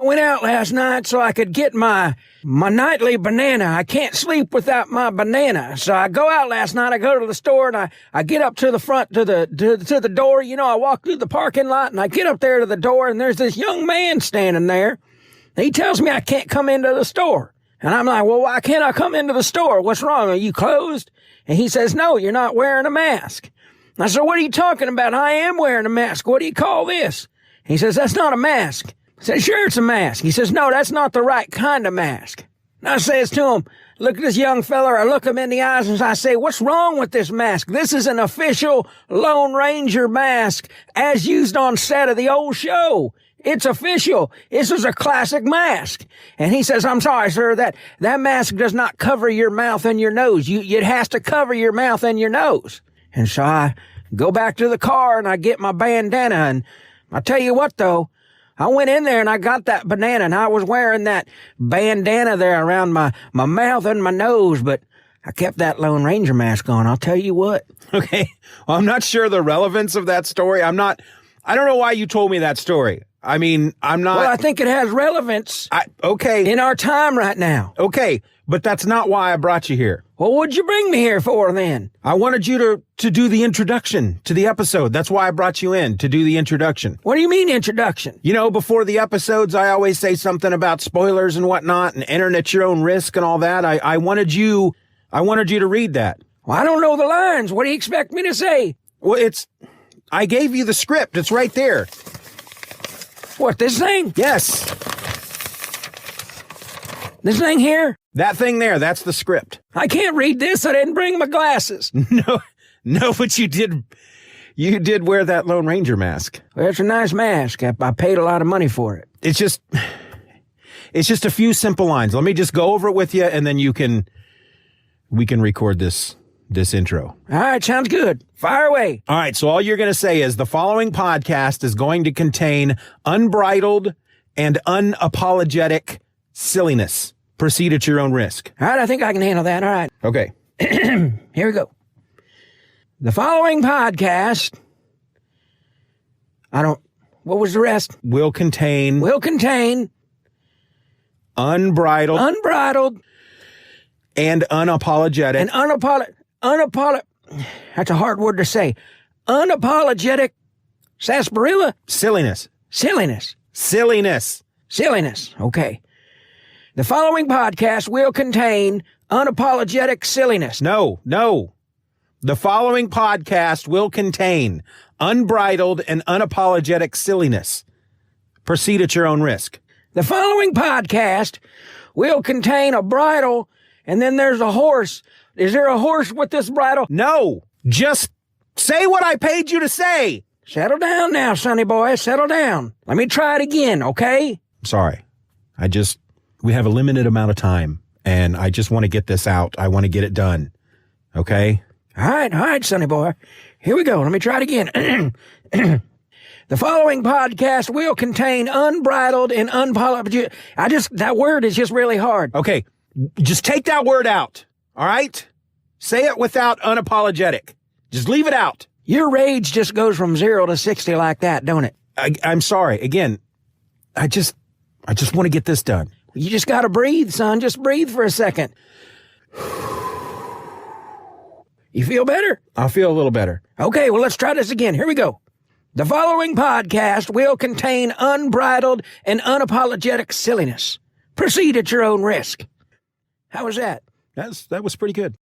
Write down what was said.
went out last night so I could get my nightly banana. I can't sleep without my banana. So I go out last night. I go to the store and I get up to the front to the door. You know, I walk through the parking lot and I get up there to the door and there's this young man standing there. He tells me I can't come into the store. And I'm like, well, why can't I come into the store? What's wrong? Are you closed? And he says, no, you're not wearing a mask. I said, what are you talking about? I am wearing a mask. What do you call this? He says, that's not a mask. I said, sure, it's a mask. He says, no, that's not the right kind of mask. And I says to him, look at this young fella. I look him in the eyes and I say, what's wrong with this mask? This is an official Lone Ranger mask as used on set of the old show. It's official. This is a classic mask. And he says, I'm sorry, sir, that mask does not cover your mouth and your nose. It has to cover your mouth and your nose. And so I go back to the car and I get my bandana. And I tell you what, though, I went in there and I got that banana and I was wearing that bandana there around my mouth and my nose, but I kept that Lone Ranger mask on. I'll tell you what. Okay. Well, I'm not sure the relevance of that story. I don't know why you told me that story. I mean, I'm not. Well, I think it has relevance. Okay. In our time right now. Okay. But that's not why I brought you here. Well, what'd you bring me here for then? I wanted you to do the introduction to the episode. That's why I brought you in, to do the introduction. What do you mean introduction? You know, before the episodes, I always say something about spoilers and whatnot and enter at your own risk and all that. I wanted you to read that. Well, I don't know the lines. What do you expect me to say? Well, I gave you the script. It's right there. What, this thing? Yes. This thing here? That thing there, that's the script. I can't read this. I didn't bring my glasses. No, but you did wear that Lone Ranger mask. Well, it's a nice mask. I paid a lot of money for it. It's just a few simple lines. Let me just go over it with you and then we can record this intro. All right, sounds good. Fire away. All right, so all you're going to say is the following podcast is going to contain unbridled and unapologetic silliness. Proceed at your own risk. All right, I think I can handle that. All right. Okay. Here we go. The following podcast, what was the rest? Will contain unbridled and unapologetic. That's a hard word to say. Unapologetic sarsaparilla? Silliness. Okay. The following podcast will contain unapologetic silliness. No. The following podcast will contain unbridled and unapologetic silliness. Proceed at your own risk. The following podcast will contain a bridle, and then there's a horse. Is there a horse with this bridle? No. Just say what I paid you to say. Settle down now, sonny boy. Settle down. Let me try it again, okay? Sorry. We have a limited amount of time, and I just want to get this out. I want to get it done. Okay? All right, sonny boy. Here we go. Let me try it again. The following podcast will contain unbridled and unapologetic. That word is just really hard. Okay. Just take that word out. All right? Say it without unapologetic. Just leave it out. Your rage just goes from 0 to 60 like that, don't it? I'm sorry. Again, I just want to get this done. You just gotta breathe, son. Just breathe for a second. You feel better? I feel a little better. Okay, well, let's try this again. Here we go. The following podcast will contain unbridled and unapologetic silliness. Proceed at your own risk. How was that? That was pretty good.